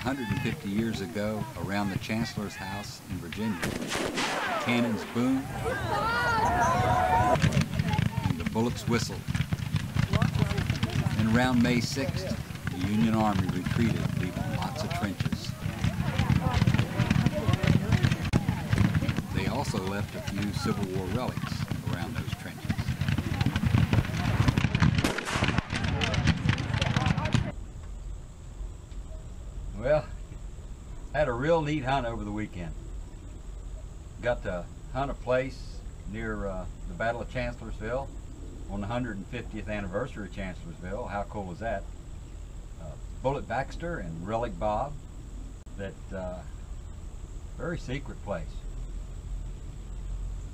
150 years ago, around the Chancellor's house in Virginia, cannons boomed and the bullets whistled. And around May 6th, the Union Army retreated, leaving lots of trenches. They also left a few Civil War relics around those trenches. Well, had a real neat hunt over the weekend. Got to hunt a place near the Battle of Chancellorsville on the 150th anniversary of Chancellorsville. How cool was that? BulletBaxter and RelicBob. That very secret place.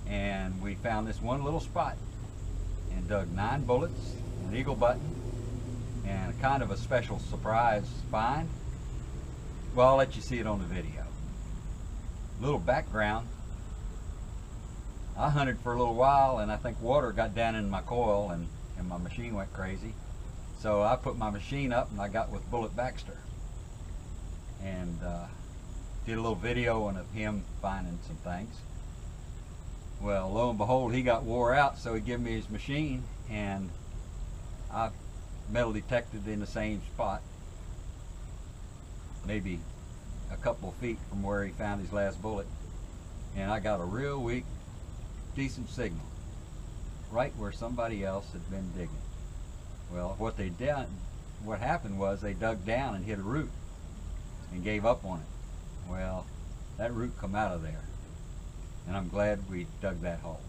And we found this one little spot and dug 9 bullets, an eagle button, and a kind of a special surprise find. Well, I'll let you see it on the video. Little background. I hunted for a little while and I think water got down in my coil and my machine went crazy. So I put my machine up and I got with BulletBaxter and did a little video of him finding some things. Well, lo and behold, he got wore out, so he gave me his machine and I metal detected in the same spot, maybe a couple of feet from where he found his last bullet, and I got a real weak, decent signal right where somebody else had been digging. Well, what happened was they dug down and hit a root and gave up on it. Well, that root come out of there, and I'm glad we dug that hole.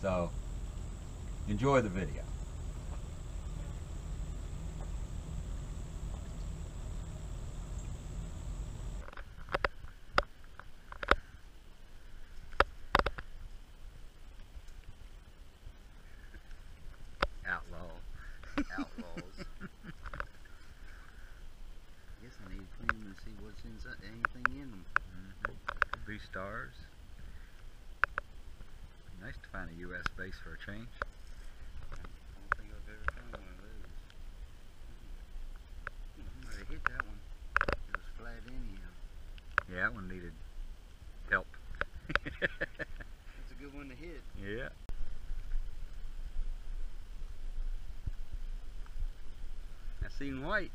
So enjoy the video. Outlaws. I guess I need to clean them and see what's inside, anything in them. Could be stars. Nice to find a U.S. base for a change. I don't think I've ever found one of those. I might have hit that one. It was flat anyhow. Yeah, that one needed help. That's a good one to hit. Yeah. I seen white.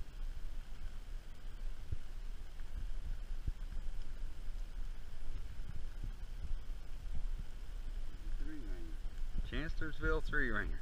Chancellorsville 3-ringer.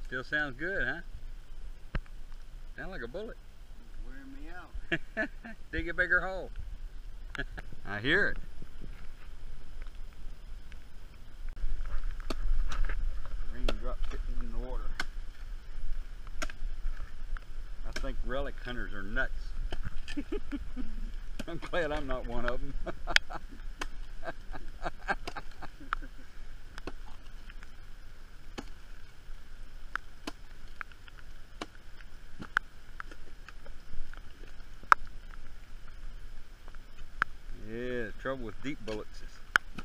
Still sounds good, huh? Sound like a bullet. It's wearing me out. Dig a bigger hole. I hear it. Raindrop hitting in the water. I think relic hunters are nuts. I'm glad I'm not one of them. Trouble with deep bullets is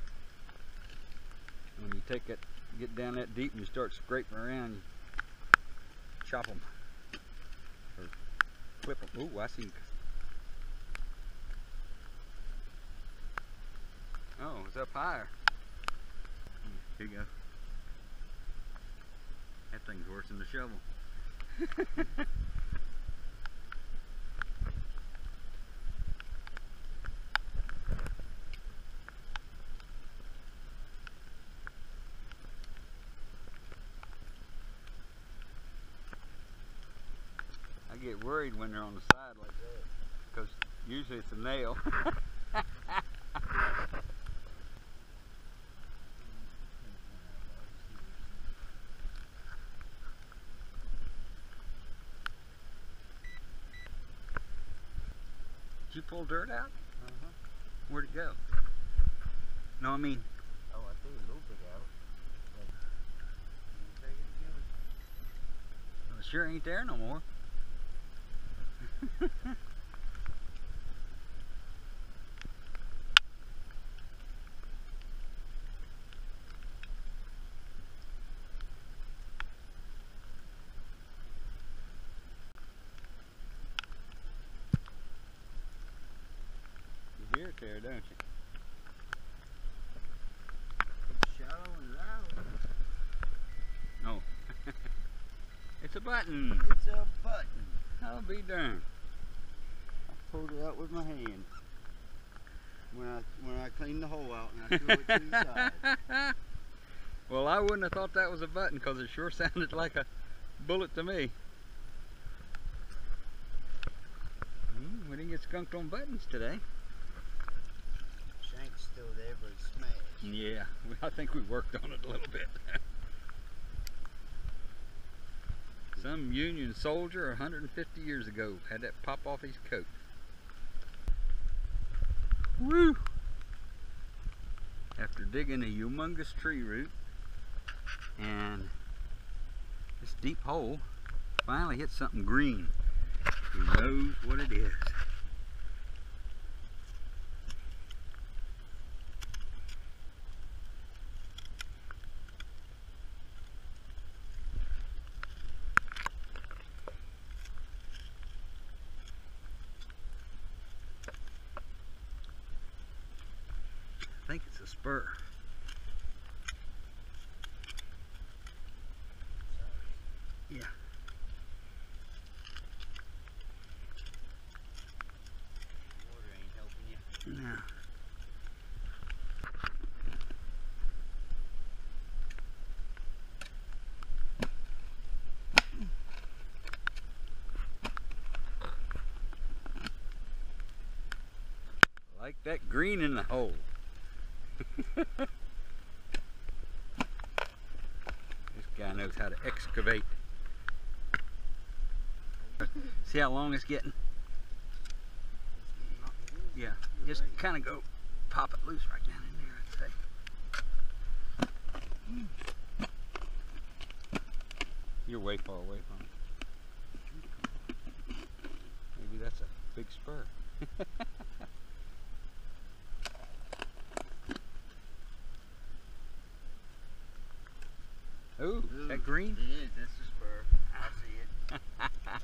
when you take it, get down that deep and you start scraping around, you chop them or clip them. Ooh, I see. Oh, it's up higher. Here you go. That thing's worse than the shovel. I get worried when they're on the side like that, because usually it's a nail. Did you pull dirt out? Where'd it go? No, I mean. Oh, I threw a little bit out. Take it again. Well, it sure ain't there no more. You hear it there, don't you? Shallow and loud. No. It's a button. It's a button. I'll be darned. I pulled it out with my hand when I cleaned the hole out and I threw it to the side. Well, I wouldn't have thought that was a button because it sure sounded like a bullet to me. We didn't get skunked on buttons today. Shank's still there, but it's smashed. Yeah, I think we worked on it a little bit. Some Union soldier 150 years ago had that pop off his coat. Woo! After digging a humongous tree root and this deep hole, finally hit something green. Who knows what it is? I think it's a spur. Yeah. Water ain't helping you. No. Like that green in the hole. This guy knows how to excavate. See how long it's getting? Yeah, just kind of go pop it loose right down in there, I'd say. You're way far away from it. Maybe that's a big spur. Ooh, is that green? It is, that's the spur. I see it.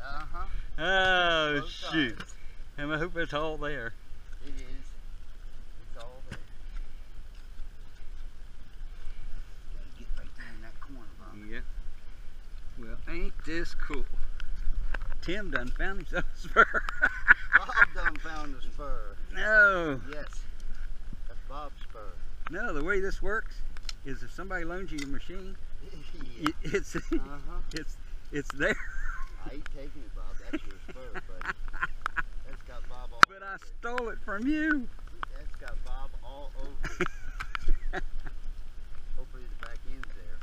Uh-huh. Oh, Both shoot. sides. And I hope it's all there. It is. It's all there. Gotta get right there in that corner, Bob. Yep. Well, ain't this cool? Tim done found himself a spur. Bob done found the spur. No. Yes. That's Bob's spur. No, the way this works is if somebody loans you your machine, Yeah. it's it's there. I ain't taking it, Bob. That's your spur, buddy. That's got Bob all But over I it. stole it from you. That's got Bob all over it. Hopefully the back end's there.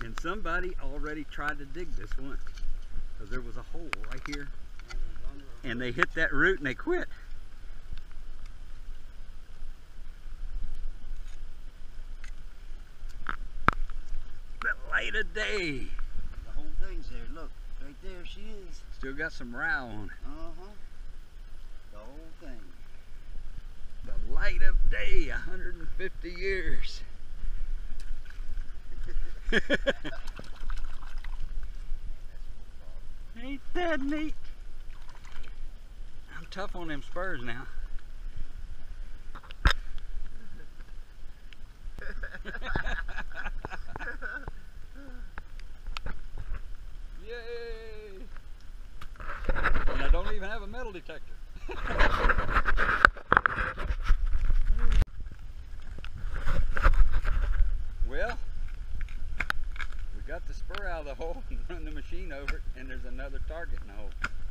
And somebody already tried to dig this one. Because there was a hole right here. And they hit that root and they quit. The light of day. The whole thing's there. Look, right there she is. Still got some row on it. Uh-huh. The whole thing. The light of day, 150 years. Ain't that neat? I'm tough on them spurs now. Yay! And I don't even have a metal detector. Well, we got the spur out of the hole and run the machine over it, and there's another target in the hole.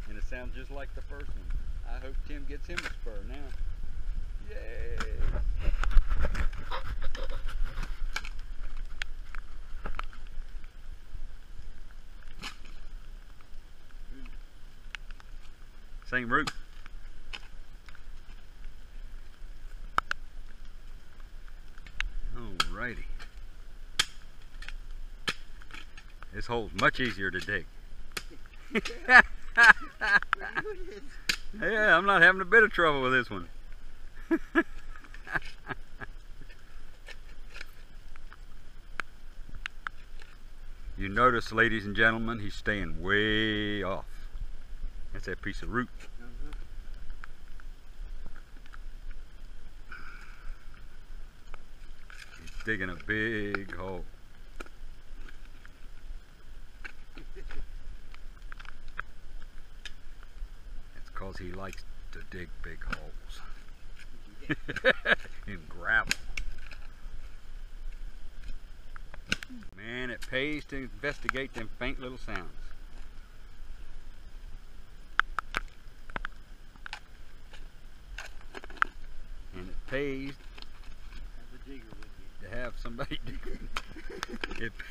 And it sounds just like the first one. I hope Tim gets him a spur now. Yay! Same route. This hole's much easier to dig. Yeah, I'm not having a bit of trouble with this one. You notice, ladies and gentlemen, he's staying way off. That's that piece of root. He's digging a big hole. That's because he likes to dig big holes. In gravel. Man, it pays to investigate them faint little sounds. And it pays to have somebody dig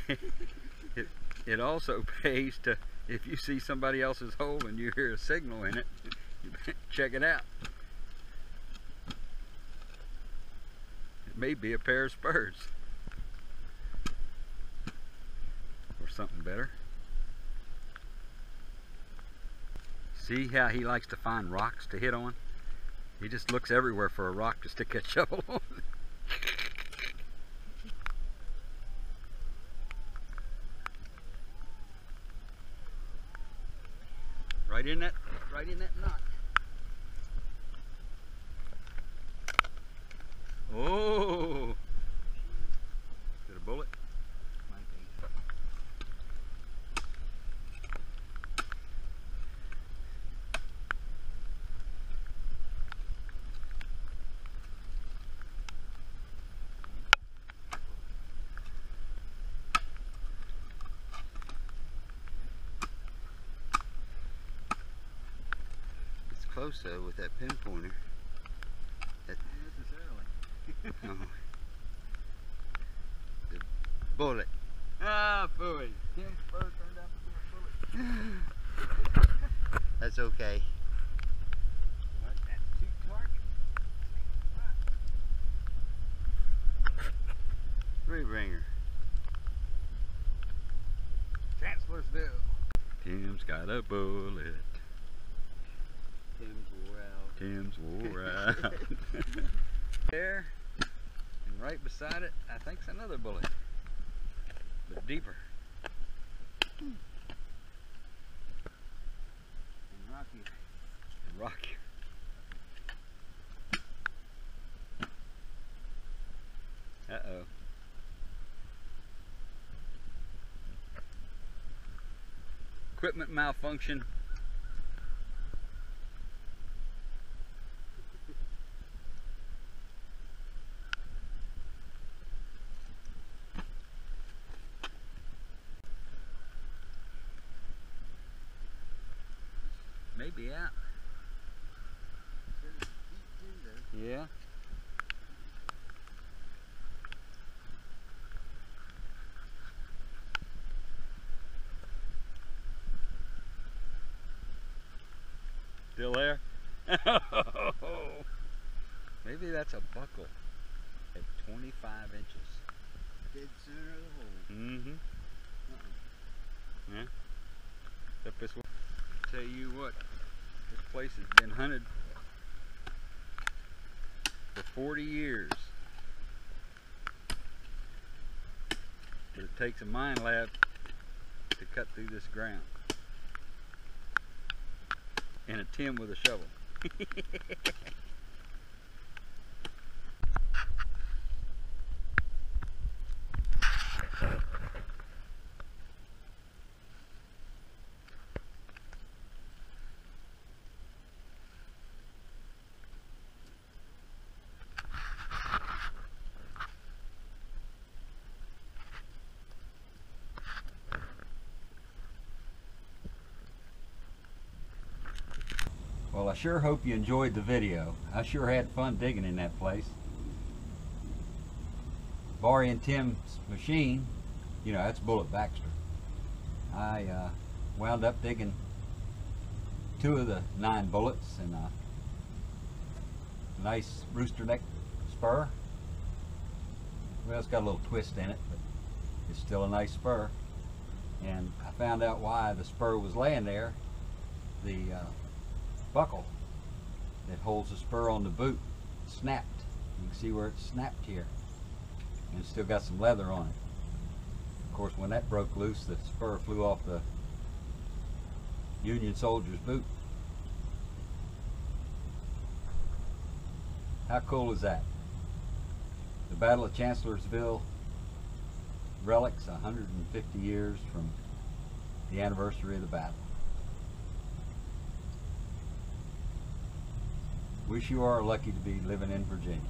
it. It also pays to, if you see somebody else's hole and you hear a signal in it, check it out. It may be a pair of spurs. Or something better. See how he likes to find rocks to hit on? He just looks everywhere for a rock to stick that shovel on. Right in that knot. Oh! Is it a bullet? It's close though with that pinpointer. Not necessarily. Oh. The bullet. Ah, boy. Tim's spur turned out to be a bullet. That's okay. But that's two targets. Three ringer. Chancellorsville. Tim's got a bullet. Tim's wore out. Tim's wore out. There, and right beside it, I think's another bullet, but deeper. And rockier. And rockier. Uh-oh. Equipment malfunction. Maybe out. Yeah. Still there? Maybe that's a buckle at 25 inches. Dead center of the hole. Mm-hmm. Yeah. Up this way. Tell you what, this place has been hunted for 40 years. But it takes a Minelab to cut through this ground. And a Tim with a shovel. Well, I sure hope you enjoyed the video. I sure had fun digging in that place. Borrowing Tim's machine, you know, that's BulletBaxter. I wound up digging 2 of the 9 bullets and a nice rooster neck spur. Well, it's got a little twist in it, but it's still a nice spur. and I found out why the spur was laying there. The buckle that holds the spur on the boot snapped. You can see where it snapped here, and it's still got some leather on it. Of course, when that broke loose, the spur flew off the Union soldier's boot. How cool is that? The Battle of Chancellorsville, Relics, 150 years from the anniversary of the battle. Wish you are lucky to be living in Virginia.